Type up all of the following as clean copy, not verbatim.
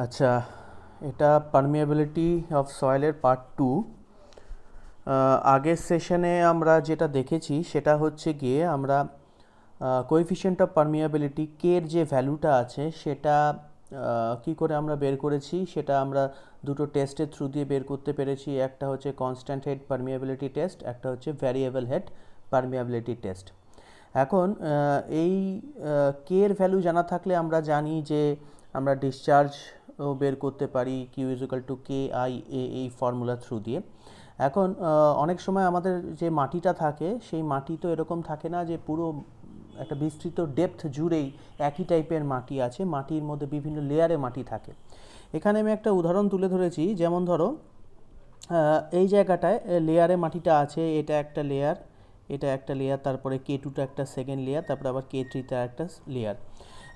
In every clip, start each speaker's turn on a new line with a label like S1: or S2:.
S1: আচ্ছা, এটা permeability of সয়েলের part 2। আগের সেশনে আমরা যেটা দেখেছি সেটা হচ্ছে গিয়ে আমরা কোএফিশিয়েন্ট অফ পারমিয়াবিলিটি কে এর যে ভ্যালুটা আছে সেটা কি করে আমরা বের করেছি সেটা আমরা দুটো টেস্টের থ্রু দিয়ে বের করতে পেরেছি। একটা হচ্ছে কনস্ট্যান্ট হেড পারমিয়াবিলিটি টেস্ট, একটা হচ্ছে ভ্যারিয়েবল হেড পারমিয়াবিলিটি টেস্ট। এখন এই কে এর ভ্যালু জানা থাকলে আমরা জানি যে আমরা ডিসচার্জ বের করতে পারি Q is equal to K I A এই ফর্মুলা থ্রু দিয়ে। এখন অনেক সময় আমাদের যে মাটিটা থাকে সেই মাটি তো এরকম থাকে না যে পুরো একটা বিস্তৃত ডেপথ জুড়েই একই টাইপের মাটি আছে, মাটির মধ্যে বিভিন্ন লেয়ারে মাটি থাকে। এখানে আমি একটা উদাহরণ তুলে ধরেছি, যেমন ধরো এই জায়গাটায় লেয়ারে মাটিটা আছে, এটা একটা লেয়ার, এটা একটা লেয়ার, তারপরে K2টা একটা সেকেন্ড লেয়ার, তারপরে আবার K3টা একটা লেয়ার।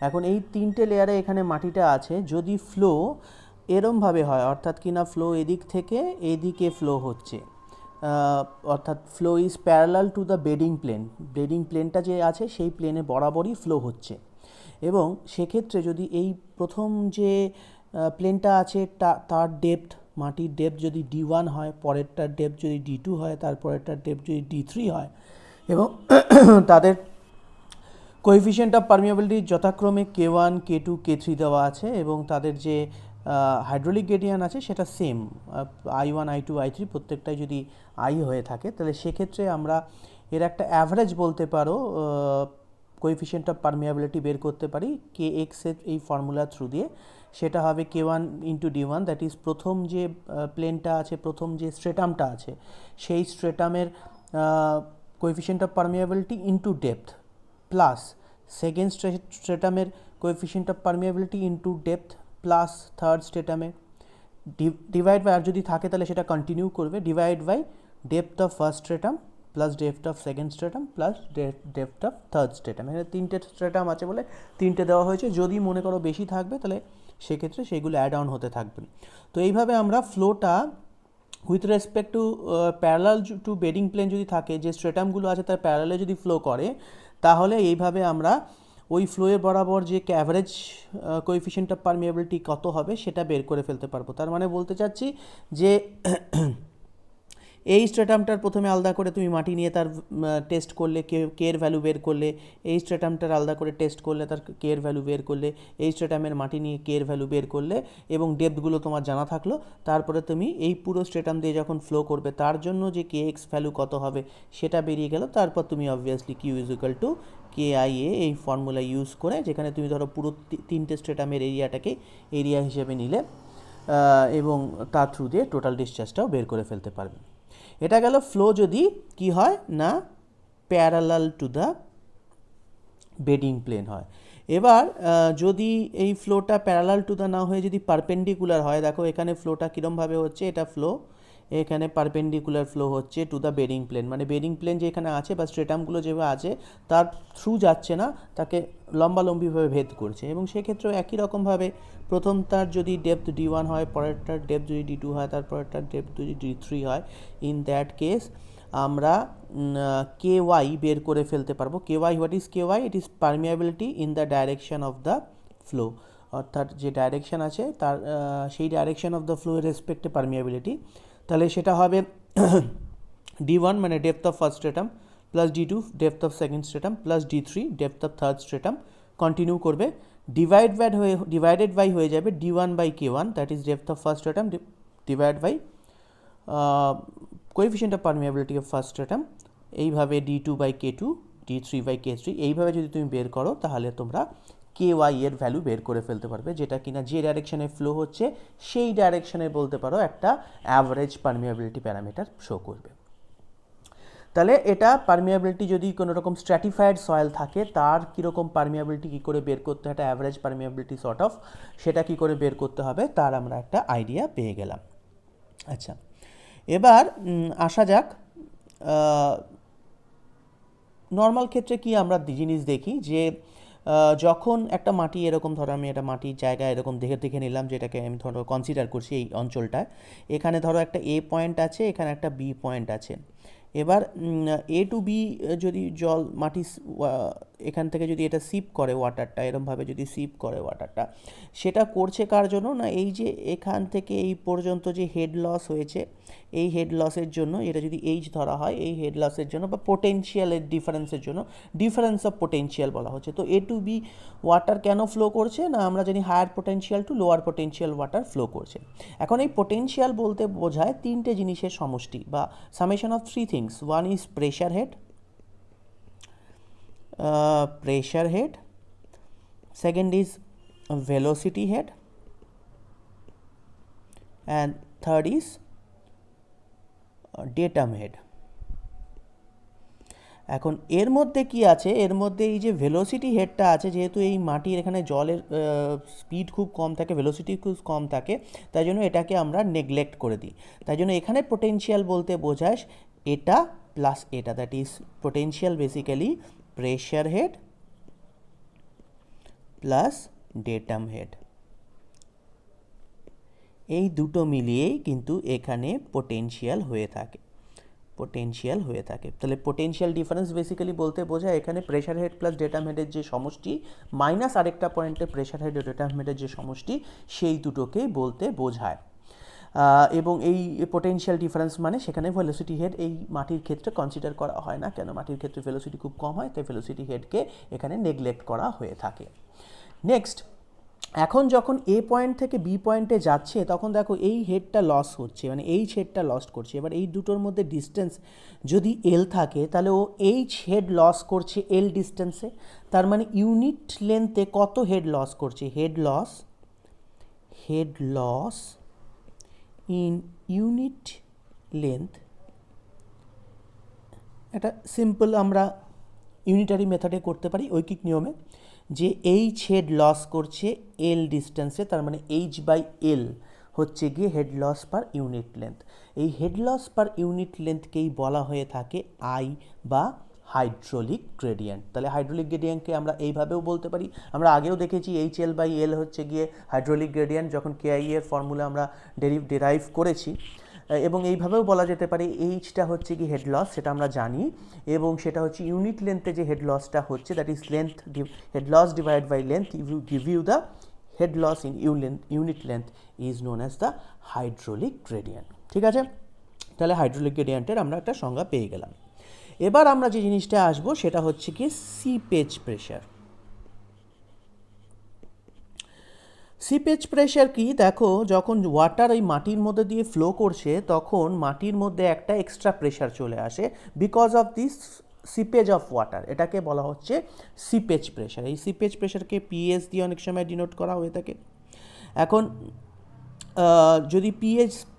S1: এখন এই তিনটে লেয়ারে এখানে মাটিটা আছে, যদি ফ্লো এরমভাবে হয় অর্থাৎ কিনা ফ্লো এদিক থেকে এদিকে ফ্লো হচ্ছে, অর্থাৎ flow is parallel to the bedding plane, bedding প্লেনটা যে আছে সেই প্লেনে বরাবরই ফ্লো হচ্ছে, এবং সেক্ষেত্রে যদি এই প্রথম যে প্লেনটা আছে তার ডেপথ, মাটির ডেপথ যদি D1 হয়, পরেরটার ডেপথ যদি D2 হয়, তারপরেরটার ডেপথ যদি D3 হয়, এবং তাদের কোএফিশিয়েন্ট অফ পারমিয়াবিলিটি যথাক্রমে K1 K2 K3 দেওয়া আছে, এবং তাদের যে হাইড্রোলিক গ্রেডিয়েন্ট আছে সেটা সেম I1 I2 I3 প্রত্যেকটাই যদি I হয়ে থাকে, তাহলে সেক্ষেত্রে আমরা এর একটা অ্যাভারেজ বলতে পারো কোএফিশিয়েন্ট অফ পারমিয়াবিলিটি বের করতে পারি KX এর এই ফর্মুলা থ্রু দিয়ে। সেটা হবে K1 into D1, that is প্রথম যে প্লেনটা আছে, প্রথম যে স্ট্রেটামটা আছে সেই স্ট্রেটামের coefficient of permeability into depth, plus second স্ট্রেটামের coefficient of permeability into depth, plus third স্ট্রেটামের ডিভাইড বাই, আর যদি থাকে তাহলে সেটা কন্টিনিউ করবে, divide by depth of first stratum plus depth of second stratum plus depth of third stratum. এখানে তিনটে স্ট্রেটাম আছে বলে তিনটে দেওয়া হয়েছে, যদি মনে করো বেশি থাকবে তাহলে সেক্ষেত্রে সেইগুলো অ্যাড অন হতে থাকবে। তো এইভাবে আমরা ফ্লোটা with respect to parallel to bedding plane যদি থাকে, যে স্ট্রেটামগুলো আছে তার প্যারালালে যদি ফ্লো করে, তাহলে এইভাবে আমরা ওই ফ্লোয়ের বরাবর যে অ্যাভারেজ কোএফিশিয়েন্ট অফ পারমিয়াবিলিটি কত হবে সেটা বের করে ফেলতে পারবো। তার মানে বলতে চাচ্ছি যে এই স্ট্রেটামটার প্রথমে আলাদা করে তুমি মাটি নিয়ে তার টেস্ট করলে, কে এর ভ্যালু বের করলে, এই স্ট্রেটামটার আলাদা করে টেস্ট করলে, তার কে এর ভ্যালু বের করলে, এই স্ট্রেটামের মাটি নিয়ে কে এর ভ্যালু বের করলে, এবং ডেপথগুলো তোমার জানা থাকলো, তারপরে তুমি এই পুরো স্ট্রেটাম দিয়ে যখন ফ্লো করবে তার জন্য যে KX ভ্যালু কত হবে সেটা বেরিয়ে গেল। তারপর তুমি obviously Q is equal to KIA এই ফর্মুলা ইউজ করে, যেখানে তুমি ধরো পুরো তিনটে স্ট্রেটামের এরিয়াটাকে এরিয়া হিসেবে নিলে, এবং তার থ্রু দিয়ে টোটাল ডিসচার্জটাও বের করে ফেলতে পারবে। এটা গেল ফ্লো যদি কি হয় না parallel to the bedding plane হয়। এবার যদি এই ফ্লোটা প্যারালাল টু দ্য না হয়ে যদি পারপেন্ডিকুলার হয়, দেখো এখানে ফ্লোটা কীরমভাবে হচ্ছে, এটা ফ্লো এখানে পারপেন্ডিকুলার ফ্লো হচ্ছে টু দ্য বেডিং প্লেন, মানে বেডিং প্লেন যে এখানে আছে বা স্ট্রেটামগুলো যেভাবে আছে তার থ্রু যাচ্ছে না, তাকে লম্বালম্বিভাবে ভেদ করছে, এবং সেক্ষেত্রেও একই রকমভাবে প্রথমটার যদি ডেপথ D1 হয়, পরেরটার ডেপথ যদি D2 হয়, তারপরেরটার ডেপথ যদি D3 হয়, ইন দ্যাট কেস আমরা KY বের করে ফেলতে পারবো। KY, what is KY? It is permeability in the direction of the flow, অর্থাৎ যে ডাইরেকশন আছে তার সেই ডাইরেকশন অফ দ্য ফ্লো এর রেসপেক্টে পারমিয়াবিলিটি। তাহলে সেটা হবে D1 মানে depth of first stratum, plus D2 depth of second stratum, plus D3 depth of third stratum, continue করবে, ডিভাইডেড বাই হয়ে যাবে D1 by K1, that is depth of first stratum, divide by coefficient of permeability of first stratum, এইভাবে D2 by K2, D3 by K3, এইভাবে যদি তুমি বের করো তাহলে তোমরা KY এর ভ্যালু বের করে ফেলতে পারবে, যেটা কিনা যে ডাইরেকশনে ফ্লো হচ্ছে সেই ডাইরেকশনে বলতে পারো একটা অ্যাভারেজ পারমিয়াবিলিটি প্যারামিটার শো করবে। তাহলে এটা পারমিয়াবিলিটি যদি কোনো রকম স্ট্র্যাটিফাইড সয়েল থাকে তার কীরকম পারমিয়াবিলিটি কী করে বের করতে হয়, একটা অ্যাভারেজ পারমিয়াবিলিটি সর্ট অফ, সেটা কী করে বের করতে হবে তার আমরা একটা আইডিয়া পেয়ে গেলাম। আচ্ছা, এবার আসা যাক নর্মাল ক্ষেত্রে কি আমরা জিনিস দেখি যে যখন একটা মাটি এরকম, ধরো আমি একটা মাটির জায়গা এরকম দেখে নিলাম, যেটাকে আমি ধরো কনসিডার করছি এই অঞ্চলটায়, এখানে ধরো একটা A পয়েন্ট আছে, এখানে একটা B পয়েন্ট আছে। এবার A টু B যদি জল মাটি এখান থেকে যদি এটা সিপ করে ওয়াটারটা, এরমভাবে যদি সিপ করে ওয়াটারটা, সেটা করছে কার জন্য না, এই যে এখান থেকে এই পর্যন্ত যে হেড লস হয়েছে, এই হেড লসের জন্য, এটা যদি এইচ ধরা হয়, এই হেড লসের জন্য বা পোটেনশিয়ালের ডিফারেন্সের জন্য, ডিফারেন্স অফ পোটেনশিয়াল বলা হচ্ছে। তো এ টু বি ওয়াটার কেন ফ্লো করছে না, আমরা জানি higher potential to lower potential water flow করছে। এখন এই পোটেনশিয়াল বলতে বোঝায় তিনটে জিনিসের সমষ্টি বা summation of three things. One is pressure head, second is velocity head, and third is datum head. এখন এর মধ্যে কি আছে, এর মধ্যে এই যে ভেলোসিটি হেডটা আছে, যেহেতু এই মাটির এখানে জলের স্পিড খুব কম থাকে, ভেলোসিটি খুব কম থাকে, তাই জন্য এটাকে আমরা নেগলেক্ট করে দিই। তাই জন্য এখানে পোটেনশিয়াল বলতে বোঝায় এটা প্লাস এটা, that is potential basically pressure had plus datum head, এই দুটো মিলিয়েই কিন্তু এখানে পোটেনশিয়াল হয়ে থাকে, তাহলে পোটেনশিয়াল ডিফারেন্স বেসিক্যালি বলতে বোঝায় এখানে প্রেশার হেড প্লাস ডেটাম হেডের যে সমষ্টি মাইনাস আরেকটা পয়েন্টে প্রেশার হেড ও ডেটাম হেডের যে সমষ্টি, সেই দুটোকেই বলতে বোঝায়। এবং এই পোটেনশিয়াল ডিফারেন্স মানে সেখানে ভেলোসিটি হেড এই মাটির ক্ষেত্রে কনসিডার করা হয় না, কেন মাটির ক্ষেত্রে ভেলোসিটি খুব কম হয়, তাই ভেলোসিটি হেডকে এখানে নেগলেক্ট করা হয়ে থাকে। নেক্সট, এখন যখন এ পয়েন্ট থেকে বি পয়েন্টে যাচ্ছে, তখন দেখো এই হেডটা লস হচ্ছে, মানে এইচ হেডটা লস করছে। এবার এই দুটোর মধ্যে ডিস্টেন্স যদি এল থাকে, তাহলে ও এইচ হেড লস করছে এল ডিস্টেন্সে, তার মানে ইউনিট লেন্থে কত হেড লস করছে, head loss in unit length. এটা সিম্পল আমরা ইউনিটারি মেথডে করতে পারি, ঐকিক নিয়মে, যে এইচ হেড লস করছে এল ডিস্টেন্সে, তার মানে এইচ বাই এল হচ্ছে গিয়ে head loss per unit length. এই হেড লস পার ইউনিট লেন্থকেই বলা হয়ে থাকে আই বা হাইড্রোলিক গ্রেডিয়েন্ট। তাহলে হাইড্রোলিক গ্রেডিয়েন্টকে আমরা এইভাবেও বলতে পারি, আমরা আগেও দেখেছি এইচ এল বাই এল হচ্ছে গিয়ে হাইড্রোলিক গ্রেডিয়েন্ট, যখন কেআই এর ফর্মুলা আমরা ডেরাইভ করেছি। এবং এইভাবেও বলা যেতে পারে এইচটা হচ্ছে কি হেড লস, সেটা আমরা জানি, এবং সেটা হচ্ছে ইউনিট লেন্থে যে হেড লসটা হচ্ছে, that is length, head loss divide by length give you the head loss in unit length is known as the hydraulic gradient. ঠিক আছে, তাহলে হাইড্রোলিক গ্রেডিয়েন্টের আমরা একটা সংজ্ঞা পেয়ে গেলাম। এবার আমরা যে জিনিসটা আসবো সেটা হচ্ছে কি সিপেজ প্রেশার। সিপেজ প্রেশার কি, দেখো যখন ওয়াটার এই মাটির মধ্যে দিয়ে ফ্লো করছে, তখন মাটির মধ্যে একটা এক্সট্রা প্রেশার চলে আসে because of this seepage of water, এটাকে বলা হচ্ছে সিপেজ প্রেশার। এই সিপেজ প্রেশারকে পিএস দিয়ে অনেক সময় ডিনোট করা হয়ে থাকে। এখন যদি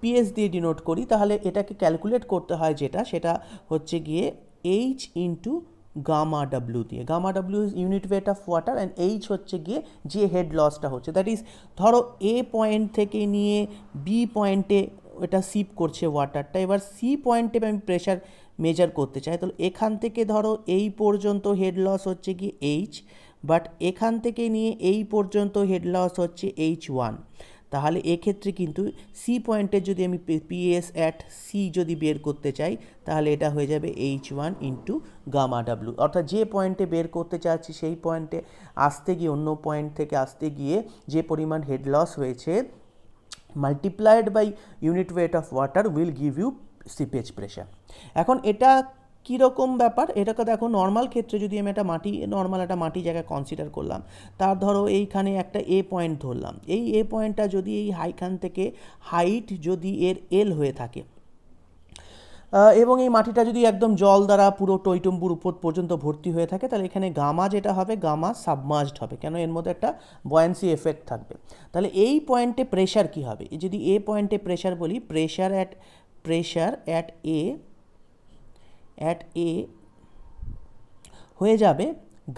S1: পিএস দিয়ে ডিনোট করি, তাহলে এটাকে ক্যালকুলেট করতে হয় যেটা, সেটা হচ্ছে গিয়ে এইচ ইন্টু গামা ডাব্লিউ দিয়ে। Gamma W is unit weight of water, and H হচ্ছে গিয়ে যে হেড লসটা হচ্ছে, দ্যাট ইজ ধরো এ পয়েন্ট থেকে নিয়ে বি পয়েন্টে এটা সিপ করছে ওয়াটারটা। এবার সি পয়েন্টে আমি প্রেশার মেজার করতে চাই, তাহলে এখান থেকে ধরো এই পর্যন্ত হেড লস হচ্ছে কি এইচ, বাট এখান থেকে নিয়ে এই পর্যন্ত হেড লস হচ্ছে এইচ ওয়ান। তাহলে এক্ষেত্রে কিন্তু সি পয়েন্টের যদি আমি পিএস অ্যাট সি যদি বের করতে চাই, তাহলে এটা হয়ে যাবে H one into gamma W, অর্থাৎ যে পয়েন্টে বের করতে চাচ্ছি সেই পয়েন্টে আসতে গিয়ে, অন্য পয়েন্ট থেকে আসতে গিয়ে যে পরিমাণ হেড লস হয়েছে, multiplied by unit weight of water will give you seepage pressure. এখন এটা কীরকম ব্যাপার, এটাকে দেখো নর্মাল ক্ষেত্রে যদি আমি একটা মাটি জায়গায় কনসিডার করলাম, তার ধরো এইখানে একটা এ পয়েন্ট ধরলাম, এই এ পয়েন্টটা যদি এই হাইখান থেকে হাইট যদি এর এল হয়ে থাকে, এবং এই মাটিটা যদি একদম জল দ্বারা পুরো টইটম্বুর উপর পর্যন্ত ভর্তি হয়ে থাকে, তাহলে এখানে গামা যেটা হবে, গামা সাবমার্জড হবে, কেন এর মধ্যে একটা বয়ান্সি এফেক্ট থাকবে। তাহলে এই পয়েন্টে প্রেশার কি হবে, যদি এ পয়েন্টে প্রেশার বলি, প্রেশার অ্যাট এ হয়ে যাবে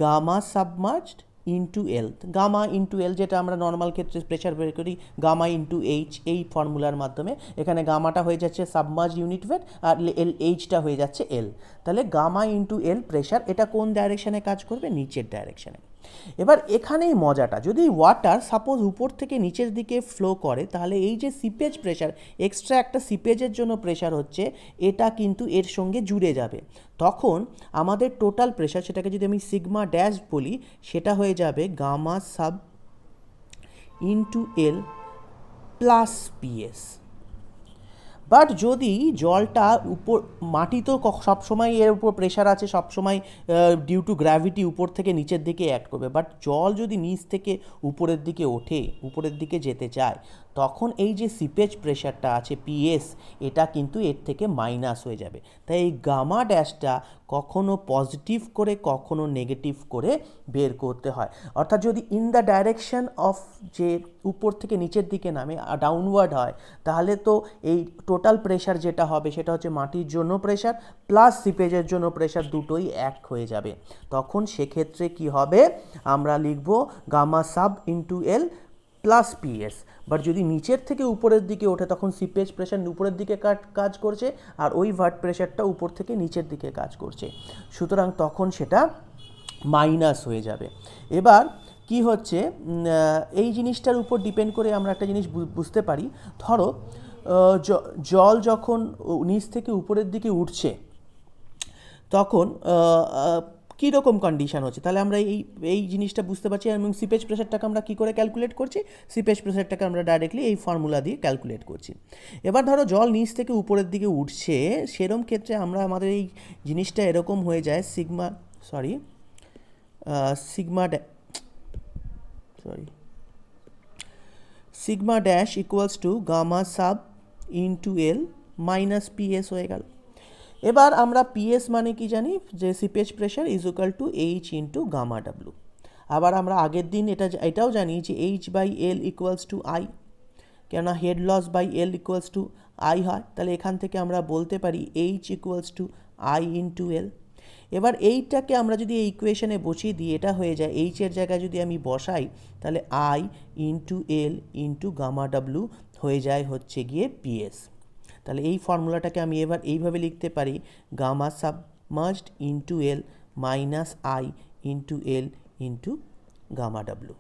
S1: গামা সাবমার্জড ইন্টু এল। গামা ইন্টু এল, যেটা আমরা নর্মাল ক্ষেত্রে প্রেশার বের করি গামা ইন্টু এইচ, এই ফর্মুলার মাধ্যমে। এখানে গামাটা হয়ে যাচ্ছে সাবমার্জ ইউনিট ওয়েট, আর এল এইচটা হয়ে যাচ্ছে এল। তাহলে গামা ইন্টু এল প্রেশার, এটা কোন ডাইরেকশানে কাজ করবে, নিচের ডাইরেকশানে। এবার এখানেই মজাটা, যদি ওয়াটার সাপোজ উপর থেকে নিচের দিকে ফ্লো করে, তাহলে এই যে সিপেজ প্রেশার, এক্সট্রা একটা সিপেজের জন্য প্রেশার হচ্ছে, এটা কিন্তু এর সঙ্গে জুড়ে যাবে। তখন আমাদের টোটাল প্রেশার, সেটাকে যদি আমি সিগমা ড্যাশ বলি, সেটা হয়ে যাবে gamma sub into L plus PS. But যদি জলটা উপর, মাটি তো সবসময় এর উপর প্রেশার আছে, সবসময় ডিউ টু গ্র্যাভিটি উপর থেকে নিচের দিকে অ্যাক্ট করবে, বাট জল যদি নিচ থেকে উপরের দিকে ওঠে, উপরের দিকে যেতে চায়, তখন এই যে সিপেজ প্রেশারটা আছে পিএস, এটা কিন্তু এর থেকে মাইনাস হয়ে যাবে। তাই এই গামা ড্যাশটা কখনো পজিটিভ করে কখনো নেগেটিভ করে বের করতে হয়। অর্থাৎ যদি ইন দ্য ডাইরেকশন অফ, যে উপর থেকে নিচের দিকে নামে, ডাউনওয়ার্ড হয়, তাহলে তো এই টোটাল প্রেশার যেটা হবে সেটা হচ্ছে মাটির জন্য প্রেশার প্লাস সিপেজের জন্য প্রেশার, দুটোই এক হয়ে যাবে। তখন সেক্ষেত্রে কি হবে, আমরা লিখব gamma sub into L plus PS. But যদি নিচের থেকে উপরের দিকে ওঠে, তখন সিপেজ প্রেশার উপরের দিকে কাজ করছে, আর ওই ভার্ট প্রেশারটা উপর থেকে নিচের দিকে কাজ করছে, সুতরাং তখন সেটা মাইনাস হয়ে যাবে। এবার কি হচ্ছে, এই জিনিসটার উপর ডিপেন্ড করে আমরা একটা জিনিস বুঝতে পারি। ধরো জল যখন নিচ থেকে উপরের দিকে উঠছে, তখন কীরকম কন্ডিশান হচ্ছে, তাহলে আমরা এই জিনিসটা বুঝতে পারছি। এবং সিপেজ প্রেশারটাকে আমরা কী করে ক্যালকুলেট করছি, সিপেজ প্রেশারটাকে আমরা ডাইরেক্টলি এই ফর্মুলা দিয়ে ক্যালকুলেট করছি। এবার ধরো জল নিচ থেকে উপরের দিকে উঠছে, সেরকম ক্ষেত্রে আমাদের এই জিনিসটা এরকম হয়ে যায়, sigma dash equals to gamma sub into L minus PS হয়ে গেল। এবার আমরা পিএস মানে কি জানি, যে seepage pressure is equal to H into gamma W. আবার আমরা আগের দিন এটাও জানি যে H by L equals to I, কেননা head loss by L equals to I হয়। তাহলে এখান থেকে আমরা বলতে পারি H equals to I into L. এবার এইটাকে আমরা যদি এই ইকুয়েশনে বসিয়ে দিই, এটা হয়ে যায়, এইচের জায়গায় যদি আমি বসাই, তাহলে I into L into gamma W হয়ে যায় হচ্ছে গিয়ে পিএস। তাহলে এই ফর্মুলাটাকে আমি এবার এইভাবে লিখতে পারি, gamma submerged into L minus I into L into gamma W.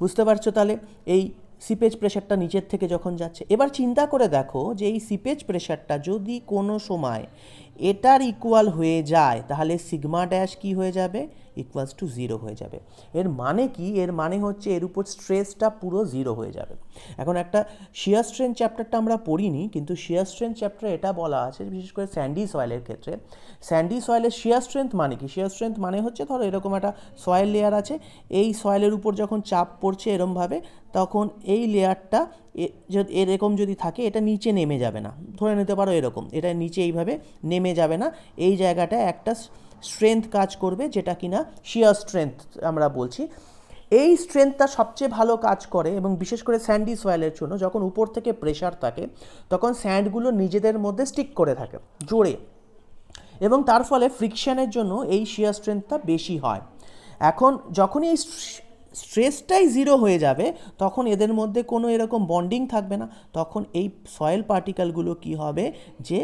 S1: বুঝতে পারছো? তাহলে এই সিপেজ প্রেশারটা নিচের থেকে যখন যাচ্ছে, এবার চিন্তা করে দেখো যে এই সিপেজ প্রেশারটা যদি কোনো সময় এটার ইকুয়াল হয়ে যায়, তাহলে সিগমা ড্যাশ কি হয়ে যাবে, ইকুয়ালস টু জিরো হয়ে যাবে। এর মানে কি, এর মানে হচ্ছে এর উপর স্ট্রেসটা পুরো জিরো হয়ে যাবে। এখন একটা শিয়ার স্ট্রেন্থ চ্যাপ্টারটা আমরা পড়িনি, কিন্তু শিয়ার স্ট্রেন্থ চ্যাপ্টারে এটা বলা আছে, বিশেষ করে স্যান্ডি সয়েলের ক্ষেত্রে। স্যান্ডি সয়েলের শিয়ার স্ট্রেন্থ মানে কি, শিয়ার স্ট্রেন্থ মানে হচ্ছে, ধরো এরকম একটা সয়েল লেয়ার আছে, এই সয়েলের উপর যখন চাপ পড়ছে এরমভাবে, তখন এই লেয়ারটা এরকম যদি থাকে, এটা নিচে নেমে যাবে না, ধরে নিতে পারো এরকম, এটা নিচে এইভাবে নেমে যাবে না, এই জায়গাটায় একটা স্ট্রেংথ কাজ করবে, যেটা কিনা শিয়ার স্ট্রেংথ আমরা বলছি। এই স্ট্রেংথটা সবচেয়ে ভালো কাজ করে, এবং বিশেষ করে স্যান্ডি সয়েলের জন্য, যখন উপর থেকে প্রেশার থাকে, তখন স্যান্ডগুলো নিজেদের মধ্যে স্টিক করে থাকে জোরে, এবং তার ফলে ফ্রিকশনের জন্য এই শিয়ার স্ট্রেংথটা বেশি হয়। এখন যখনই এই স্ট্রেসটাই জিরো হয়ে যাবে, তখন এদের মধ্যে কোনো এরকম বন্ডিং থাকবে না, তখন এই সয়েল পার্টিকেলগুলো কি হবে, যে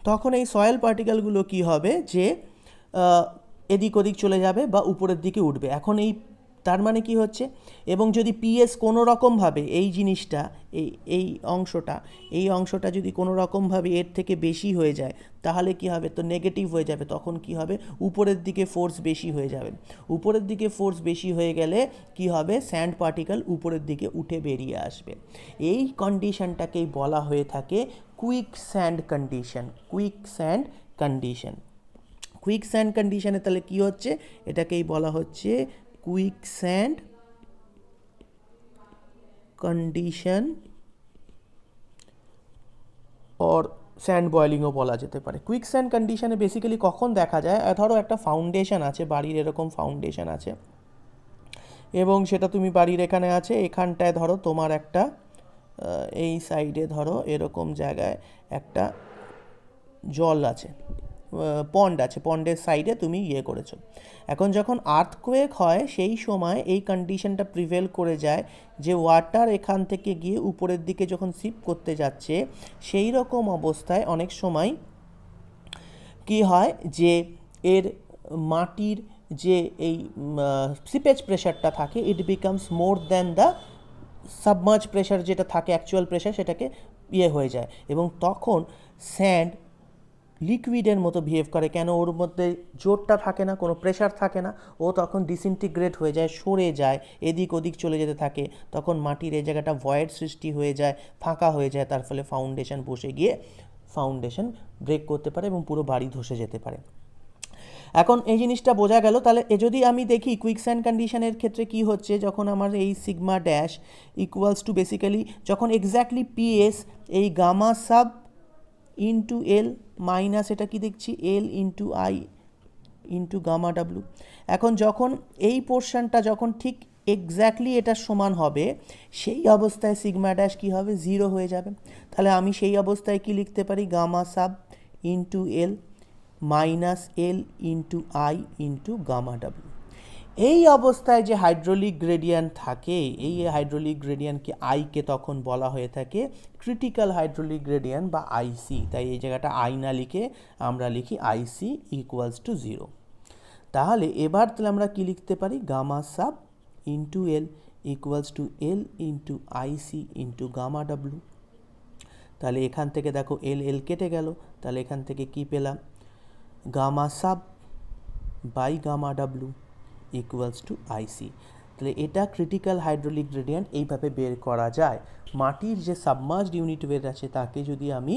S1: তখন এই সয়েল পার্টিকেলগুলো কি হবে, যে এদিক ওদিক চলে যাবে বা উপরের দিকে উঠবে। এখন এই, তার মানে কি হচ্ছে, এবং যদি পিএস কোনো রকমভাবে এই জিনিসটা, এই অংশটা যদি কোনো রকমভাবে এর থেকে বেশি হয়ে যায়, তাহলে কি হবে, তো নেগেটিভ হয়ে যাবে। তখন কি হবে, উপরের দিকে ফোর্স বেশি হয়ে যাবে। উপরের দিকে ফোর্স বেশি হয়ে গেলে কি হবে, স্যান্ড পার্টিকেল উপরের দিকে উঠে বেরিয়ে আসবে। এই কন্ডিশনটাকেই বলা হয়ে থাকে কুইকস্যান্ড কন্ডিশনে তাহলে কি হচ্ছে, এটাকেই বলা হচ্ছে কুইকস্যান্ড কন্ডিশন, অর স্যান্ড বয়েলিংও বলা যেতে পারে। কুইকস্যান্ড কন্ডিশনে বেসিক্যালি কখন দেখা যায়, ধরো একটা ফাউন্ডেশন আছে, বাড়ির এরকম ফাউন্ডেশন আছে, এবং সেটা তুমি বাড়ির এখানে আছে, এখানটায় ধরো তোমার একটা, এই সাইডে ধরো এরকম জায়গায় একটা জল আছে, পন্ড আছে, পন্ডের সাইডে তুমি ইয়ে করেছো। এখন যখন আর্থকোয়েক হয় সেই সময় এই কন্ডিশনটা প্রিভেল করে যায় যে ওয়াটার এখান থেকে গিয়ে উপরের দিকে যখন শিফট করতে যাচ্ছে, সেই রকম অবস্থায় অনেক সময় কি হয় যে এর মাটির যে এই সিপেজ প্রেশারটা থাকে, it becomes more than the submerge pressure যেটা থাকে, অ্যাকচুয়াল প্রেশার, সেটাকে ইয়ে হয়ে যায় এবং তখন স্যান্ড লিকুইডের মতো বিহেভ করে। কেন? ওর মধ্যে জোরটা থাকে না, কোনো প্রেশার থাকে না, ও তখন ডিসইন্টিগ্রেট হয়ে যায়, সরে যায়, এদিক ওদিক চলে যেতে থাকে। তখন মাটির এই জায়গাটা ভয়েড সৃষ্টি হয়ে যায়, ফাঁকা হয়ে যায়, তার ফলে ফাউন্ডেশন বসে গিয়ে ফাউন্ডেশন ব্রেক করতে পারে এবং পুরো বাড়ি ধসে যেতে পারে। এখন এই জিনিসটা বোঝা গেল। তাহলে যদি আমি দেখি কুইকস্যান্ড কন্ডিশনের ক্ষেত্রে কি হচ্ছে, যখন আমার এই sigma dash equals to basically যখন এক্স্যাক্টলি পিএস এই gamma sub into L minus এটা কি দেখছি L into I into gamma W. এখন যখন এই পোর্শনটা যখন ঠিক এক্স্যাক্টলি এটার সমান হবে, সেই অবস্থায় সিগমা ড্যাশ কী হবে? 0 হয়ে যাবে। তাহলে আমি সেই অবস্থায় কি লিখতে পারি? Gamma sub into L minus L into I into gamma W. এই অবস্থায় যে হাইড্রোলিক গ্রেডিয়ান্ট থাকে, এই হাইড্রোলিক গ্রেডিয়ান্টকে আইকে তখন বলা হয়ে থাকে ক্রিটিক্যাল হাইড্রোলিক গ্রেডিয়ান্ট বা আইসি। তাই এই জায়গাটা আই না লিখে আমরা লিখি আইসি ইকুয়ালস টু 0। তাহলে এবার তাহলে আমরা কি লিখতে পারি? Gamma sub into L equals to L into IC into gamma W. তাহলে এখান থেকে দেখো এল এল কেটে গেল, তাহলে এখান থেকে কি পেলাম? Gamma sub by gamma W equals to IC. তাহলে এটা ক্রিটিক্যাল হাইড্রোলিক গ্রেডিয়েন্ট এইভাবে বের করা যায়। মাটির যে সাবমার্জড ইউনিট ওয়েট আছে তাকে যদি আমি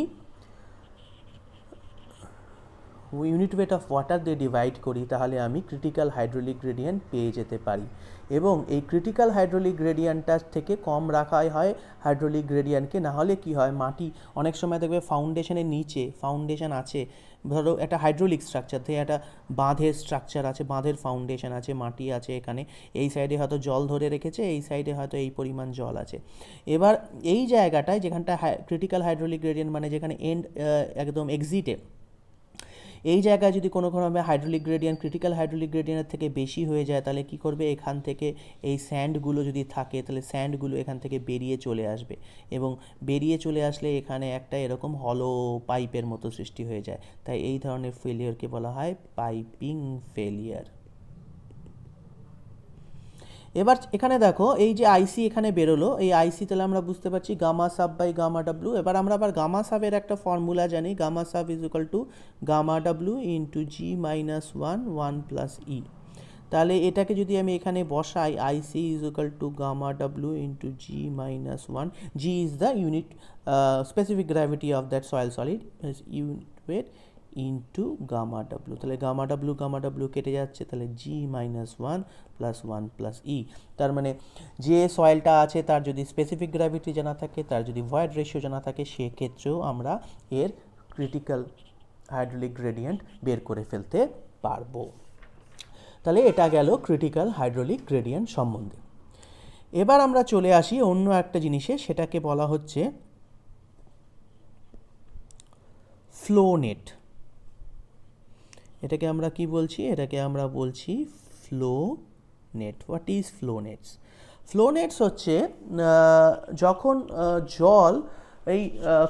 S1: ইউনিট ওয়েট অফ ওয়াটার দিয়ে ডিভাইড করি, তাহলে আমি ক্রিটিক্যাল হাইড্রোলিক গ্রেডিয়েন্ট পেয়ে যেতে পারি। এবং এই ক্রিটিক্যাল হাইড্রোলিক গ্রেডিয়েন্টটার থেকে কম রাখাই হয় হাইড্রোলিক গ্রেডিয়েন্টকে। না হলে কি হয়, মাটি অনেক সময় দেখবে ফাউন্ডেশনের নিচে ফাউন্ডেশন আছে, ধরো একটা হাইড্রোলিক স্ট্রাকচার থেকে একটা বাঁধের স্ট্রাকচার আছে, বাঁধের ফাউন্ডেশন আছে, মাটি আছে, এখানে এই সাইডে হয়তো জল ধরে রেখেছে, এই সাইডে হয়তো এই পরিমাণ জল আছে। এবার এই জায়গাটায় যেখানটা ক্রিটিক্যাল হাইড্রোলিক গ্রেডিয়েন্ট মানে যেখানে এন্ড একদম এক্সিটে, এই জায়গায় যদি কোনোভাবে হাইড্রোলিক গ্রেডিয়েন্ট ক্রিটিক্যাল হাইড্রোলিক গ্রেডিয়েন্টের থেকে বেশি হয়ে যায়, তাহলে কি করবে? এখান থেকে এই স্যান্ডগুলো যদি থাকে, তাহলে স্যান্ডগুলো এখান থেকে বেরিয়ে চলে আসবে এবং বেরিয়ে চলে আসলে এখানে একটা এরকম হলো পাইপের মতো সৃষ্টি হয়ে যায়। তাই এই ধরনের ফেলিয়ারকে বলা হয় পাইপিং ফেলিয়ার। এবার এখানে দেখো এই যে আইসি এখানে বেরোলো, এই আইসি তাহলে আমরা বুঝতে পারছি gamma sub by gamma W. এবার আমরা আবার গামা সাবের একটা ফর্মুলা জানি, gamma sub is equal to gamma W into G minus one plus E. তাহলে এটাকে যদি আমি এখানে বসাই, IC is equal to gamma W into G minus one, G is the unit specific gravity of that soil solid, unit weight into gamma W. তাহলে gamma W কেটে যাচ্ছে, তাহলে জি মাইনাস ওয়ান প্লাস ই। তার মানে যে সয়েলটা আছে তার যদি স্পেসিফিক গ্র্যাভিটি জানা থাকে, তার যদি ভয়েড রেশিও জানা থাকে, সেক্ষেত্রেও আমরা এর ক্রিটিক্যাল হাইড্রোলিক গ্রেডিয়েন্ট বের করে ফেলতে পারবো। তাহলে এটা গেল ক্রিটিক্যাল হাইড্রোলিক গ্রেডিয়েন্ট সম্বন্ধে। এবার আমরা চলে আসি অন্য একটা জিনিসে, সেটাকে বলা হচ্ছে ফ্লো নেট। এটাকে আমরা কি বলছি? এটাকে আমরা বলছি flow net. What is flow নেটস? Flow নেটস হচ্ছে যখন জল এই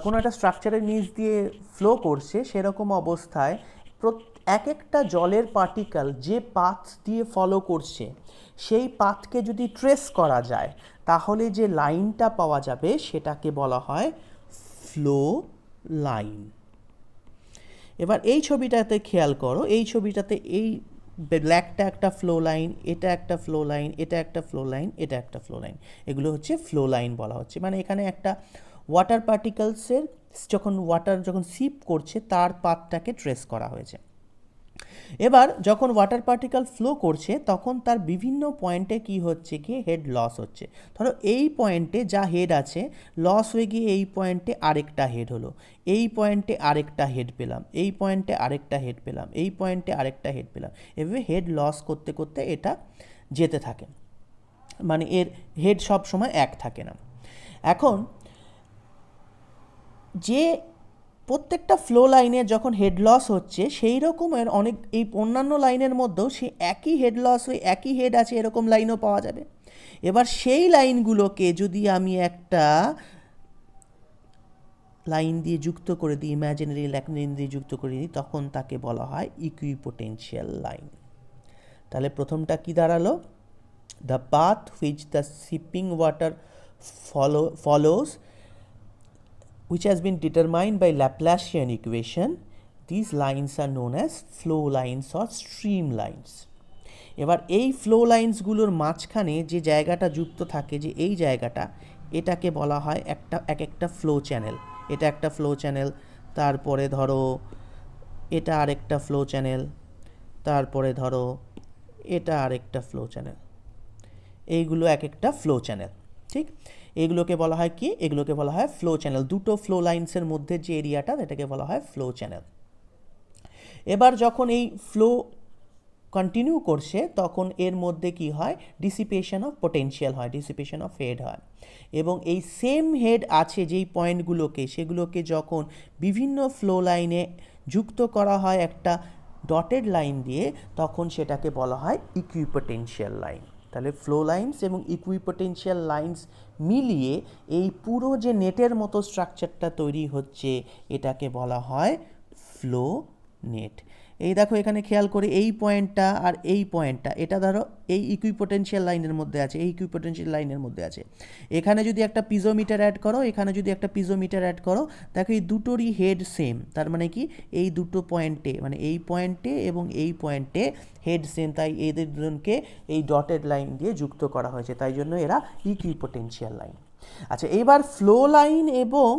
S1: কোনো একটা স্ট্রাকচারের নিচ দিয়ে ফ্লো করছে, সেরকম অবস্থায় এক একটা জলের পার্টিকেল যে পাথ দিয়ে ফলো করছে, সেই পাথকে যদি ট্রেস করা যায়, তাহলে যে লাইনটা পাওয়া যাবে সেটাকে বলা হয় ফ্লো লাইন। এবার এই ছবিটাতে খেয়াল করো, এই ছবিটাতে এই ব্ল্যাকটা একটা ফ্লো লাইন, এটা একটা ফ্লো লাইন, এটা একটা ফ্লো লাইন, এটা একটা ফ্লো লাইন, এগুলো হচ্ছে ফ্লো লাইন বলা হচ্ছে। মানে এখানে একটা ওয়াটার পার্টিকেলসের যখন সিপ করছে তার পাথটাকে ট্রেস করা হয়েছে। এবার যখন ওয়াটার পার্টিকেল ফ্লো করছে তখন তার বিভিন্ন পয়েন্টে কি হচ্ছে, কি হেড লস হচ্ছে। ধরো এই পয়েন্টে যা হেড আছে লস হয়ে গিয়ে এই পয়েন্টে আরেকটা হেড হলো, এই পয়েন্টে আরেকটা হেড পেলাম, এই পয়েন্টে আরেকটা হেড পেলাম, এই পয়েন্টে আরেকটা হেড পেলাম। এভাবে হেড লস করতে করতে এটা যেতে থাকে, মানে এর হেড সব সময় এক থাকে না। এখন যে প্রত্যেকটা ফ্লো লাইনের যখন হেড লস হচ্ছে সেই রকমের অনেক এই অন্যান্য লাইনের মধ্যেও সেই একই হেড লস হয়ে একই হেড আছে এরকম লাইনও পাওয়া যাবে। এবার সেই লাইনগুলোকে যদি আমি একটা লাইন দিয়ে যুক্ত করে দিই, ইমাজিনারি লাইন দিয়ে যুক্ত করে দিই, তখন তাকে বলা হয় ইকুইপোটেনশিয়াল লাইন। তাহলে প্রথমটা কি দাঁড়ালো? The path which the seeping water follows, which has been determined by Laplacian equation. These lines are known as flow lines or stream lines. এবার এই ফ্লো লাইন্সগুলোর মাঝখানে যে জায়গাটা যুক্ত থাকে, যে এই জায়গাটা, এটাকে বলা হয় একটা ফ্লো চ্যানেল। এটা একটা ফ্লো চ্যানেল, তারপরে ধরো এটা আরেকটা ফ্লো চ্যানেল, তারপরে ধরো এটা আরেকটা ফ্লো চ্যানেল। এইগুলো এক একটা ফ্লো চ্যানেল, ঠিক? এগুলোকে বলা হয় কি? এগুলোকে বলা হয় ফ্লো চ্যানেল। দুটো ফ্লো লাইন্সের মধ্যে যে এরিয়াটা, এটাকে বলা হয় ফ্লো চ্যানেল। এবার যখন এই ফ্লো কন্টিনিউ করছে তখন এর মধ্যে কি হয়? ডিসিপেশন অফ পোটেনশিয়াল হয়, ডিসিপেশন অফ হেড হয়। এবং এই সেম হেড আছে যেই পয়েন্টগুলোকে, সেগুলোকে যখন বিভিন্ন ফ্লো লাইনে যুক্ত করা হয় একটা ডটেড লাইন দিয়ে, তখন সেটাকে বলা হয় ইকুইপোটেনশিয়াল লাইন। তাহলে ফ্লো লাইন্স এবং ইকুইপোটেনশিয়াল লাইন্স মিলিয়ে এই পুরো যে নেটের মতো স্ট্রাকচারটা তৈরি হচ্ছে, এটাকে বলা হয় ফ্লো নেট। এই দেখো এখানে খেয়াল করে এই পয়েন্টটা আর এই পয়েন্টটা, এটা ধরো এই ইকুইপোটেনশিয়াল লাইনের মধ্যে আছে, এই ইকুইপোটেনশিয়াল লাইনের মধ্যে আছে। এখানে যদি একটা পিজোমিটার অ্যাড করো, এখানে যদি একটা পিজোমিটার অ্যাড করো, দেখো এই দুটোরই হেড সেম। তার মানে কি? এই দুটো পয়েন্টে, মানে এই পয়েন্টে এবং এই পয়েন্টে হেড সেম, তাই এদের দুজনকে এই ডটেড লাইন দিয়ে যুক্ত করা হয়েছে, তাই জন্য এরা ইকুইপোটেনশিয়াল লাইন। আচ্ছা, এবার ফ্লো লাইন এবং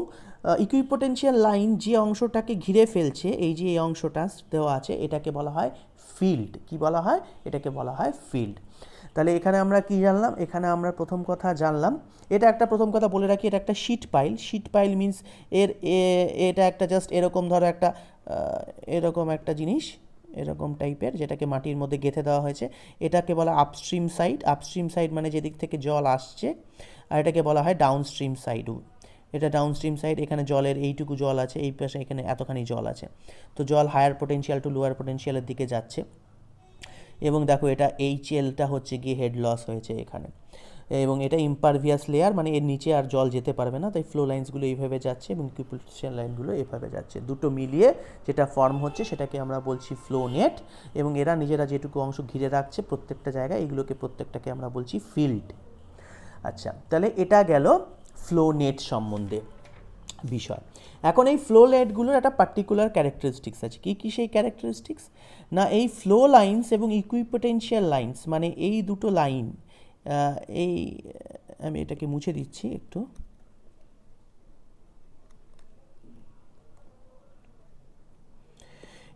S1: ইকুইপোটেনশিয়াল লাইন যে অংশটাকে ঘিরে ফেলছে, এই যে এই অংশটা দেওয়া আছে, এটাকে বলা হয় ফিল্ড। কি বলা হয়? এটাকে বলা হয় ফিল্ড। তাহলে এখানে আমরা কি জানলাম? এখানে আমরা প্রথম কথা জানলাম, এটা একটা প্রথম কথা বলে রাখি, এটা একটা sheet pile. Sheet pile means এটা একটা জাস্ট এরকম ধরো একটা এরকম একটা জিনিস, এরকম টাইপের, যেটাকে মাটির মধ্যে গেঁথে দেওয়া হয়েছে। এটাকে বলা আপস্ট্রিম সাইড। আপস্ট্রিম সাইড মানে যেদিক থেকে জল আসছে, আর এটাকে বলা হয় ডাউনস্ট্রিম সাইডও। এটা ডাউনস্ট্রিম সাইড, এখানে জলের এইটুকু জল আছে, এই পাশে এখানে এতখানি জল আছে। তো জল হায়ার পোটেনশিয়াল টু লোয়ার পোটেনশিয়ালের দিকে যাচ্ছে। এবং দেখো এটা এইচএলটা হচ্ছে গিয়ে হেড লস হয়েছে এখানে, এবং এটা ইম্পারভিয়াস লেয়ার, মানে এর নিচে আর জল যেতে পারবে না, তাই ফ্লো লাইন্সগুলো এইভাবে যাচ্ছে এবং ইকুইপোটেনশিয়াল লাইনগুলো এভাবে যাচ্ছে। দুটো মিলিয়ে যেটা ফর্ম হচ্ছে সেটাকে আমরা বলছি ফ্লো নেট, এবং এরা নিজেরা যেটুকু অংশ ঘিরে রাখছে প্রত্যেকটা জায়গায়, এইগুলোকে প্রত্যেকটাকে আমরা বলছি ফিল্ড। আচ্ছা, তাহলে এটা গেল ফ্লো নেট সম্বন্ধে বিষয়। এখন এই ফ্লো নেটগুলোর একটা পার্টিকুলার ক্যারেক্টারিস্টিক্স আছে। কী কী সেই ক্যারেক্টারিস্টিক্স? না, এই ফ্লো লাইন্স এবং ইকুইপোটেনশিয়াল লাইন্স, মানে এই দুটো লাইন, এই আমি এটাকে মুছে দিচ্ছি একটু।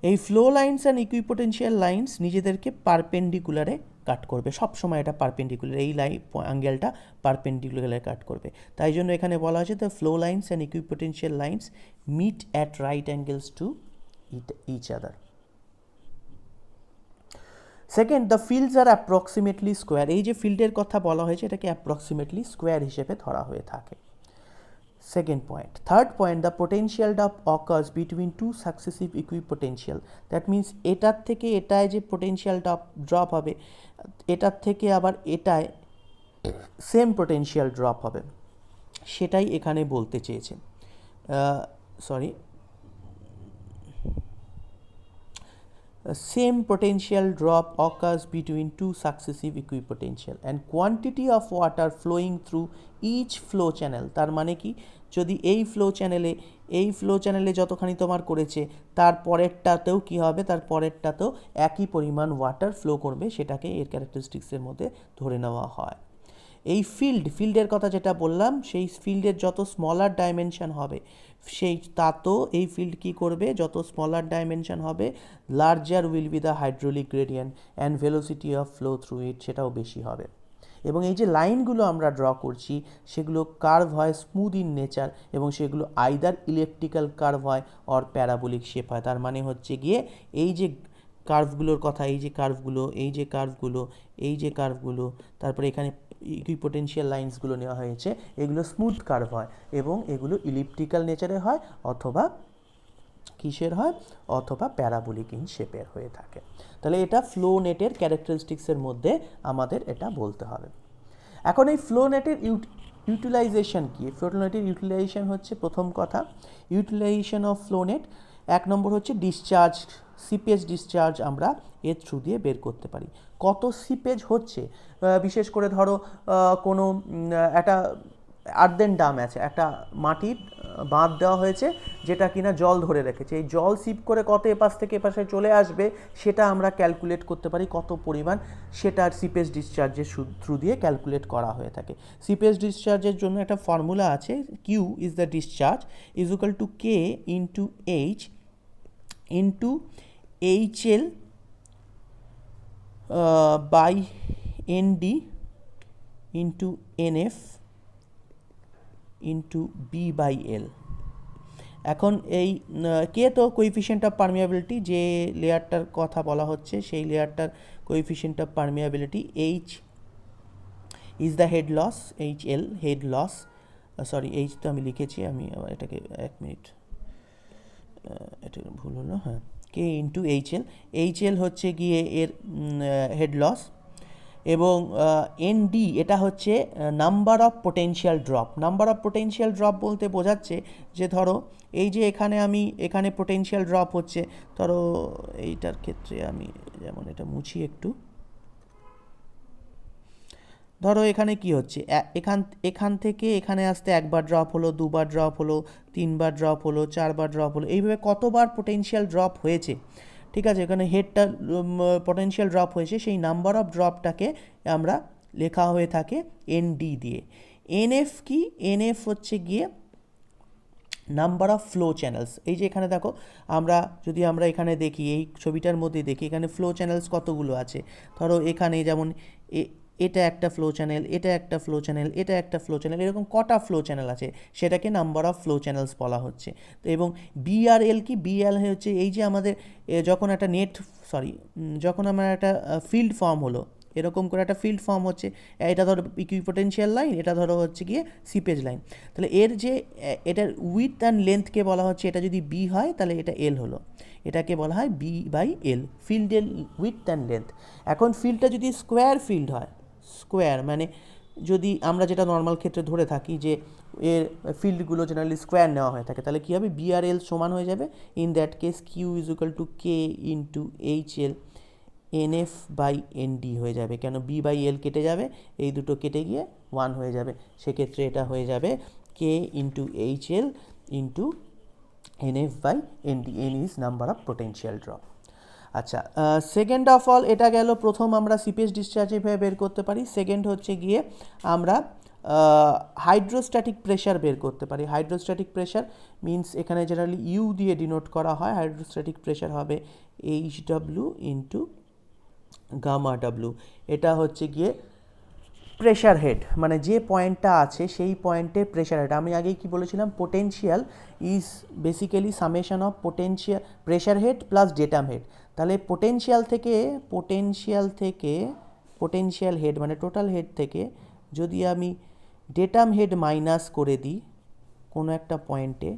S1: এই flow lines and equipotential lines নিজেদেরকে পারপেন্ডিকুলারে কাট করবে, সব সময় এটা পারপেন্ডিকুলার, এই লাইন অ্যাঙ্গেলটা পারপেন্ডিকুলারে কাট করবে। তাই জন্য এখানে বলা হয়েছে the flow lines and equipotential lines meet at right angles to each other. Second, the fields are approximately square. এই যে ফিল্ডের কথা বলা হয়েছে, এটাকে অ্যাপ্রক্সিমেটলি স্কোয়ার হিসেবে ধরা হয়ে থাকে। Second point. Third point, the potential drop occurs between two successive equipotential. That means এটার থেকে এটায় যে potential drop হবে, এটার থেকে আবার এটায় সেম potential drop হবে, সেটাই এখানে বলতে চেয়েছে। Same potential drop occurs between two successive equipotential and quantity of water flowing through each flow channel. তার মানে কি? যদি এই ফ্লো চ্যানেলে যতখানি তোমার করেছে, তার পরেরটাতেও কি হবে? তার পরেরটাতেও একই পরিমাণ ওয়াটার ফ্লো করবে, সেটাকে এর ক্যারেক্টারিস্টিক্সের মধ্যে ধরে নেওয়া হয়। এই ফিল্ডের কথা যেটা বললাম, সেই ফিল্ডের যত স্মলার ডাইমেনশন হবে, সেই তাতেও এই ফিল্ড কি করবে? যত স্মলার ডাইমেনশন হবে, larger will be the hydraulic gradient and velocity of flow through it, সেটাও বেশি হবে। এবং এই যে লাইনগুলো আমরা ড্র করছি, সেগুলো কার্ভ হয় স্মুথ ইন নেচার, এবং সেগুলো আইদার ইলেকট্রিক্যাল কার্ভ হয় অর প্যারাবোলিক শেপ হয়। তার মানে হচ্ছে গিয়ে এই যে কার্ভগুলোর কথা, এই যে কার্ভগুলো, তারপরে এখানে ইকুইপোটেনশিয়াল লাইন্সগুলো নেওয়া হয়েছে, এগুলো স্মুথ কার্ভ হয় এবং এগুলো ইলিপ্টিক্যাল নেচারে হয় অথবা কিসের হয়, অথবা প্যারাবোলিক ইন শেপের হয়ে থাকে। তাহলে এটা ফ্লো নেটের ক্যারেক্টারিস্টিক্সের মধ্যে আমাদের এটা বলতে হবে। এখন এই ফ্লো নেটের ইউটিলাইজেশন কি? ফ্লো নেটের ইউটিলাইজেশন হচ্ছে, প্রথম কথা, ইউটিলাইজেশন অফ ফ্লো নেট, এক নম্বর হচ্ছে ডিসচার্জ, সিপেজ ডিসচার্জ আমরা এর থ্রু দিয়ে বের করতে পারি। কত সিপেজ হচ্ছে, বিশেষ করে ধরো কোনো একটা আর্দেন ডাম আছে, একটা মাটির বাঁধ দেওয়া হয়েছে যেটা কিনা জল ধরে রেখেছে, এই জল সিপ করে কত এপাশ থেকে এপাশে চলে আসবে সেটা আমরা ক্যালকুলেট করতে পারি, কত পরিমাণ, সেটা সিপেজ ডিসচার্জের থ্রু দিয়ে ক্যালকুলেট করা হয়ে থাকে। সিপেজ ডিসচার্জের জন্য একটা ফর্মুলা আছে, Q is the discharge is equal to K into H into HL by ND into NF into B by L. এখন এই কে তো কোএফিশিয়েন্ট অফ পারমিয়াবিলিটি, যে লেয়ারটার কথা বলা হচ্ছে সেই লেয়ারটার coefficient of permeability, H is the head loss, H L head loss, sorry H তো আমি লিখেছি, আমি এটাকে এক মিনিট, এটা ভুল হলো, হ্যাঁ, কে ইন্টু এইচ এল হচ্ছে গিয়ে এর হেড লস, এবং এনডি এটা হচ্ছে number of potential drop. Number of potential drop বলতে বোঝাচ্ছে যে ধরো এই যে এখানে পোটেনশিয়াল ড্রপ হচ্ছে, ধরো এইটার ক্ষেত্রে আমি যেমন এটা মুছি একটু, ধরো এখানে কি হচ্ছে, এখান থেকে এখানে আসতে একবার ড্রপ হলো, দুবার ড্রপ হলো, তিনবার ড্রপ হলো, চারবার ড্রপ হলো, এইভাবে কতবার পোটেনশিয়াল ড্রপ হয়েছে, ঠিক আছে, এখানে হেডটা পটেনশিয়াল ড্রপ হয়েছে, সেই নাম্বার অফ ড্রপটাকে আমরা লেখা হয়ে থাকে এনডি দিয়ে। এনএফ কি? এনএফ হচ্ছে গিয়ে নাম্বার অফ ফ্লো চ্যানেলস। এই যে এখানে দেখো, যদি আমরা এখানে দেখি, এই ছবিটার মধ্যে দেখি, এখানে ফ্লো চ্যানেলস কতগুলো আছে, ধরো এখানে যেমন এটা একটা ফ্লো চ্যানেল, এটা একটা ফ্লো চ্যানেল, এটা একটা ফ্লো চ্যানেল, এরকম কটা ফ্লো চ্যানেল আছে সেটাকে নাম্বার অফ ফ্লো চ্যানেলস বলা হচ্ছে। তো এবং বিআরএল কি? বিআরএল হচ্ছে এই যে আমাদের যখন একটা যখন আমার একটা ফিল্ড ফর্ম হলো, এরকম করে একটা ফিল্ড ফর্ম হচ্ছে, এটা ধরো ইকুইপোটেনশিয়াল লাইন, এটা ধরো হচ্ছে গিয়ে সিপেজ লাইন, তাহলে এর যে এটার উইথ অ্যান্ড লেন্থকে বলা হচ্ছে, এটা যদি বি হয় তাহলে এটা এল হলো, এটাকে বলা হয় বি বাই এল, ফিল্ডের উইথ অ্যান্ড লেন্থ। এখন ফিল্ডটা যদি স্কোয়ার ফিল্ড হয়, স্কোয়ার মানে যদি আমরা যেটা নর্মাল ক্ষেত্রে ধরে থাকি যে এর ফিল্ডগুলো জেনারেলি স্কোয়ার নেওয়া হয়ে থাকে, তাহলে কী হবে, বিআরএল সমান হয়ে যাবে, in that case Q is equal to K into HL NF by ND হয়ে যাবে। কেন? বি বাই এল কেটে যাবে, এই দুটো কেটে গিয়ে 1 হয়ে যাবে, সেক্ষেত্রে এটা হয়ে যাবে K into HL into NF by ND, N is number of potential drop. আচ্ছা, সেকেন্ড অফ অল এটা গেল, প্রথম আমরা সিপেজ ডিসচার্জ এভাবে বের করতে পারি। সেকেন্ড হচ্ছে গিয়ে আমরা হাইড্রোস্ট্যাটিক প্রেশার বের করতে পারি। হাইড্রোস্ট্যাটিক প্রেশার মিন্স এখানে জেনারেলি ইউ দিয়ে ডিনোট করা হয়, হাইড্রোস্ট্যাটিক প্রেশার হবে H W into gamma W. এটা হচ্ছে গিয়ে প্রেশার হেড, মানে যে পয়েন্টটা আছে সেই পয়েন্টে প্রেশার হেড। আমি আগেই কি বলেছিলাম, potential is basically summation of potential pressure had plus datum head. তাহলে পোটেনশিয়াল হেড মানে টোটাল হেড থেকে যদি আমি ডেটাম হেড মাইনাস করে দিই কোনো একটা পয়েন্টে,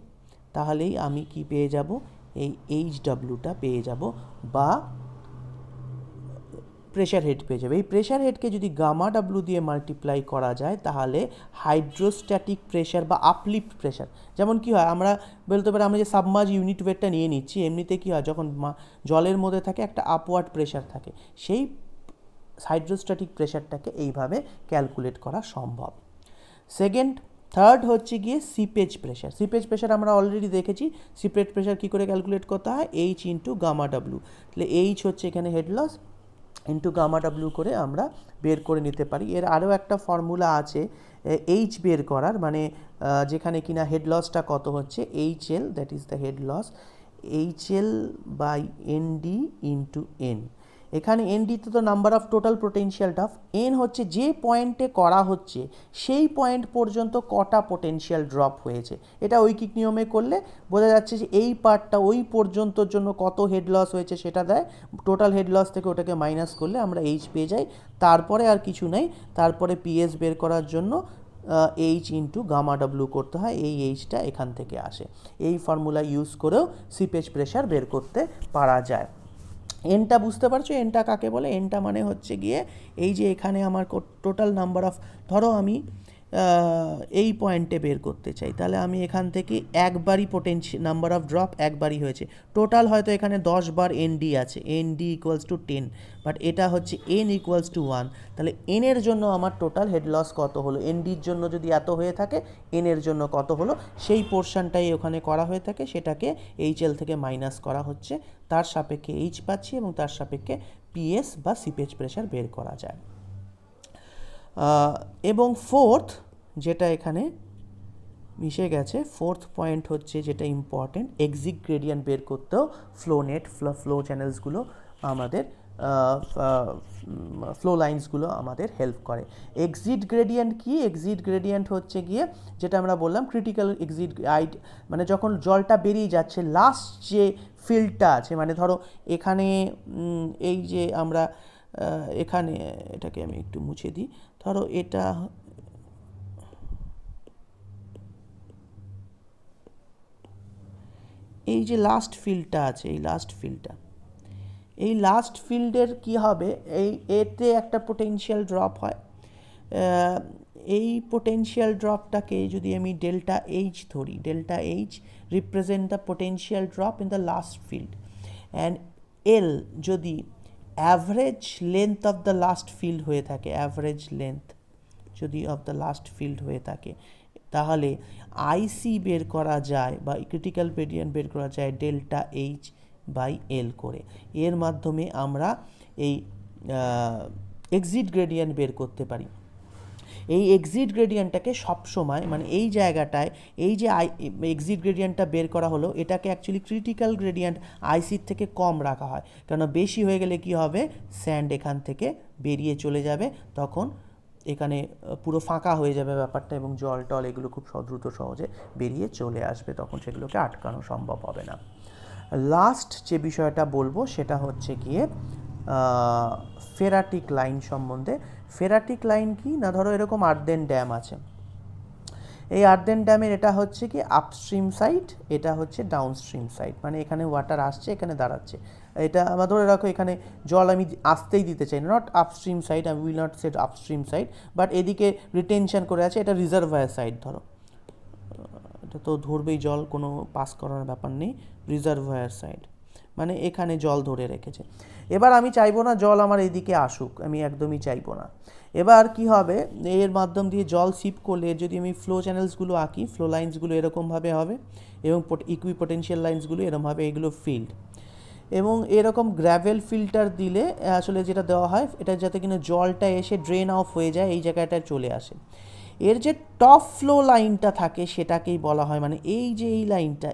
S1: তাহলেই আমি কি পেয়ে যাব, এই এইচ ডাব্লিউটা পেয়ে যাব, বা প্রেশার হেড পেয়ে যাবে। এই প্রেশার হেডকে যদি গামা ডাব্লু দিয়ে মাল্টিপ্লাই করা যায়, তাহলে হাইড্রোস্ট্যাটিক প্রেশার বা আপলিফ্ট প্রেশার, যেমন কি হয় আমরা বলতে পারি, আমরা যে সাবমার্জ ইউনিট ওয়েটটা নিয়ে নিচ্ছি, এমনিতে কি হয়, যখন জলের মধ্যে থাকে একটা আপওয়ার্ড প্রেশার থাকে, সেই হাইড্রোস্ট্যাটিক প্রেশারটাকে এইভাবে ক্যালকুলেট করা সম্ভব। থার্ড হচ্ছে গিয়ে সিপেজ প্রেশার। সিপেজ প্রেশার আমরা অলরেডি দেখেছি, সিপেজ প্রেশার কী করে ক্যালকুলেট করতে হয়, এইচ ইন্টু গামা ডাব্লু। তাহলে এইচ হচ্ছে এখানে head loss into gamma W করে আমরা বের করে নিতে পারি। এর আরও একটা ফর্মুলা আছে এইচ বের করার, মানে যেখানে কিনা হেড লসটা কত হচ্ছে, H L, that is the head loss, H L by ND into N. এখানে এনডিতে তো number of total potential drop, N হচ্ছে যে পয়েন্টে করা হচ্ছে সেই পয়েন্ট পর্যন্ত কটা পোটেনশিয়াল ড্রপ হয়েছে। এটা ঐকিক নিয়মে করলে বোঝা যাচ্ছে যে এই পার্টটা ওই পর্যন্তর জন্য কত হেড লস হয়েছে সেটা দেয়, টোটাল হেড লস থেকে ওটাকে মাইনাস করলে আমরা এইচ পেয়ে যাই। তারপরে আর কিছু নেই, তারপরে পিএস বের করার জন্য এইচ ইন্টু গামা ডাব্লু করতে হয়, এই এইচটা এখান থেকে আসে। এই ফর্মুলা ইউজ করেও সিপেজ প্রেশার বের করতে পারা যায়। এনটা বুঝতে পারছো, এনটা কাকে বলে? এনটা মানে হচ্ছে গিয়ে এই যে এখানে আমার টোটাল নাম্বার অফ, ধরো আমি এই পয়েন্টে বের করতে চাই, তাহলে আমি এখান থেকে একবারই পোটেনশিয়াল নাম্বার অফ ড্রপ একবারই হয়েছে। টোটাল হয়তো এখানে 10 বার এনডি আছে, এনডি ইকুয়ালস টু 10, বাট এটা হচ্ছে এন ইকুয়ালস টু 1, তাহলে এনের জন্য আমার টোটাল হেড লস কত হলো, এনডির জন্য যদি এত হয়ে থাকে এনের জন্য কত হলো, সেই পোর্শনটাই ওখানে করা হয়ে থাকে, সেটাকে এইচএল থেকে মাইনাস করা হচ্ছে, তার সাপেক্ষে এইচ পাচ্ছি এবং তার সাপেক্ষে পিএস বা সিপেজ প্রেশার বের করা যায়। এবং ফোর্থ যেটা এখানে মিশে গেছে, ফোর্থ পয়েন্ট হচ্ছে যেটা ইম্পর্টেন্ট, এক্সিট গ্রেডিয়েন্ট বের করতেও ফ্লো নেট ফ্লো চ্যানেলসগুলো আমাদের ফ্লো লাইন্সগুলো আমাদের হেল্প করে। এক্সিট গ্রেডিয়েন্ট কি? এক্সিট গ্রেডিয়েন্ট হচ্ছে গিয়ে যেটা আমরা বললাম ক্রিটিক্যাল এক্সিট, মানে যখন জলটা বেরিয়ে যাচ্ছে লাস্ট যে ফিল্ডটা আছে, মানে ধরো এখানে এই যে আমরা এখানে এটাকে আমি একটু মুছে দিই, ধরো এটা এই যে লাস্ট ফিল্ডটা আছে, এই লাস্ট ফিল্ডটা, এই লাস্ট ফিল্ডের কি হবে, এই এতে একটা পোটেনশিয়াল ড্রপ হয়। এই পোটেনশিয়াল ড্রপটাকে যদি আমি ডেল্টা এইচ ধরি, delta H represent the potential drop in the last field, and L যদি average length of the last field হয়ে থাকে, অ্যাভারেজ লেন্থ যদি অফ দ্য লাস্ট ফিল্ড হয়ে থাকে, তাহলে আইসি বের করা যায় বা ক্রিটিক্যাল গ্রেডিয়েন্ট বের করা যায় ডেল্টা এইচ বাই এল করে। এর মাধ্যমে আমরা এই এক্সিট গ্রেডিয়েন্ট বের করতে পারি। এই এক্সিট গ্রেডিয়েন্টটাকে সবসময়, মানে এই জায়গাটায় এই যে এক্সিট গ্রেডিয়েন্টটা বের করা হলো, এটাকে অ্যাকচুয়ালি ক্রিটিক্যাল গ্রেডিয়েন্ট আইসির থেকে কম রাখা হয়, কেন বেশি হয়ে গেলে কি হবে, স্যান্ড এখান থেকে বেরিয়ে চলে যাবে, তখন এখানে পুরো ফাঁকা হয়ে যাবে ব্যাপারটা এবং জল টল এগুলো খুব দ্রুত সহজে বেরিয়ে চলে আসবে, তখন সেগুলোকে আটকানো সম্ভব হবে না। লাস্ট যে বিষয়টা বলবো সেটা হচ্ছে গিয়ে ফেরাটিক লাইন সম্বন্ধে। ফেরাটিক লাইন কি না, ধরো এরকম আর্দেন ড্যাম আছে, এই আর্দেন ড্যামের এটা হচ্ছে কি আপস্ট্রিম সাইড, এটা হচ্ছে ডাউনস্ট্রিম সাইড, মানে এখানে ওয়াটার আসছে এখানে দাঁড়াচ্ছে, এটা আমার ধরে রাখো এখানে জল আমি আসতেই দিতে চাই না, নট আপস্ট্রিম সাইড, আমি will not set upstream side, but এদিকে রিটেনশন করে আছে, এটা রিজার্ভায়ার সাইড, ধরো এটা তো ধরবেই জল, কোনো পাস করার ব্যাপার নেই, রিজার্ভায়ার সাইড মানে এখানে জল ধরে রেখেছে। এবার আমি চাইবো না জল আমার এইদিকে আসুক, আমি একদমই চাইবো না। এবার কি হবে, এর মাধ্যম দিয়ে জল সিপ করলে যদি আমি ফ্লো চ্যানেলসগুলো আঁকি, ফ্লো লাইন্সগুলো এরকমভাবে হবে এবং ইকুইপোটেনশিয়াল লাইন্সগুলো এরকমভাবে, এগুলো ফিল্ড, এবং এরকম গ্র্যাভেল ফিল্টার দিলে আসলে যেটা দেওয়া হয়, এটা যাতে কিনা জলটা এসে ড্রেন অফ হয়ে যায়, এই জায়গাটায় চলে আসে। এর যে টপ ফ্লো লাইনটা থাকে সেটাকেই বলা হয়, মানে এই যে এই লাইনটা,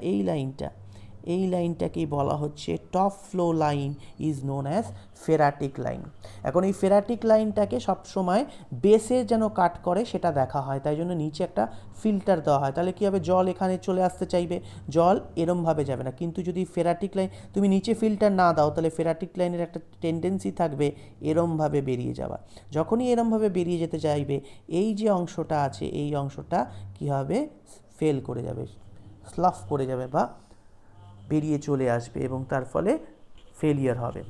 S1: এই লাইনটাকেই বলা হচ্ছে top flow line, is known as phreatic line. এখন এই ফেরাটিক লাইনটাকে সবসময় বেসে যেন কাট করে সেটা দেখা হয়, তাই জন্য নিচে একটা ফিল্টার দেওয়া হয়, তাহলে কী হবে, জল এখানে চলে আসতে চাইবে, জল এরমভাবে যাবে না। কিন্তু যদি ফেরাটিক লাইন তুমি নিচে ফিল্টার না দাও, তাহলে ফেরাটিক লাইনের একটা টেন্ডেন্সি থাকবে এরমভাবে বেরিয়ে যাওয়া। যখনই এরমভাবে বেরিয়ে যেতে চাইবে, এই যে অংশটা আছে এই অংশটা কী হবে, ফেল করে যাবে, স্লাফ করে যাবে বা বেরিয়ে চলে আসবে এবং তার ফলে ফেলিয়ার হবে।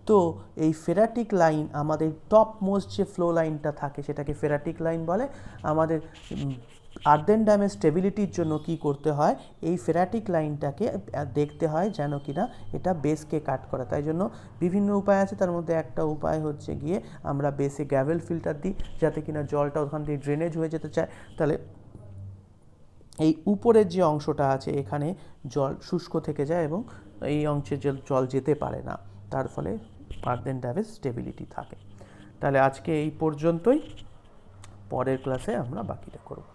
S1: তো এই ফেরাটিক লাইন আমাদের টপ মোস্ট যে ফ্লো লাইনটা থাকে সেটাকে ফেরাটিক লাইন বলে। আমাদের আর্দেন ড্যামের স্টেবিলিটির জন্য কি করতে হয়, এই ফেরাটিক লাইনটাকে দেখতে হয় যেন কিনা এটা বেসকে কাট করে, তাই জন্য বিভিন্ন উপায় আছে, তার মধ্যে একটা উপায় হচ্ছে গিয়ে আমরা বেসে গ্র্যাভেল ফিল্টার দিই যাতে কিনা জলটা ওখান থেকে ড্রেনেজ হয়ে যেতে চায়, তাহলে এই উপরের যে অংশটা আছে এখানে জল শুষ্ক থেকে যায় এবং এই অংশে জল যেতে পারে না, তার ফলে আর্দেন ড্যামের স্টেবিলিটি থাকে। তাহলে আজকে এই পর্যন্তই, পরের ক্লাসে আমরা বাকিটা করব।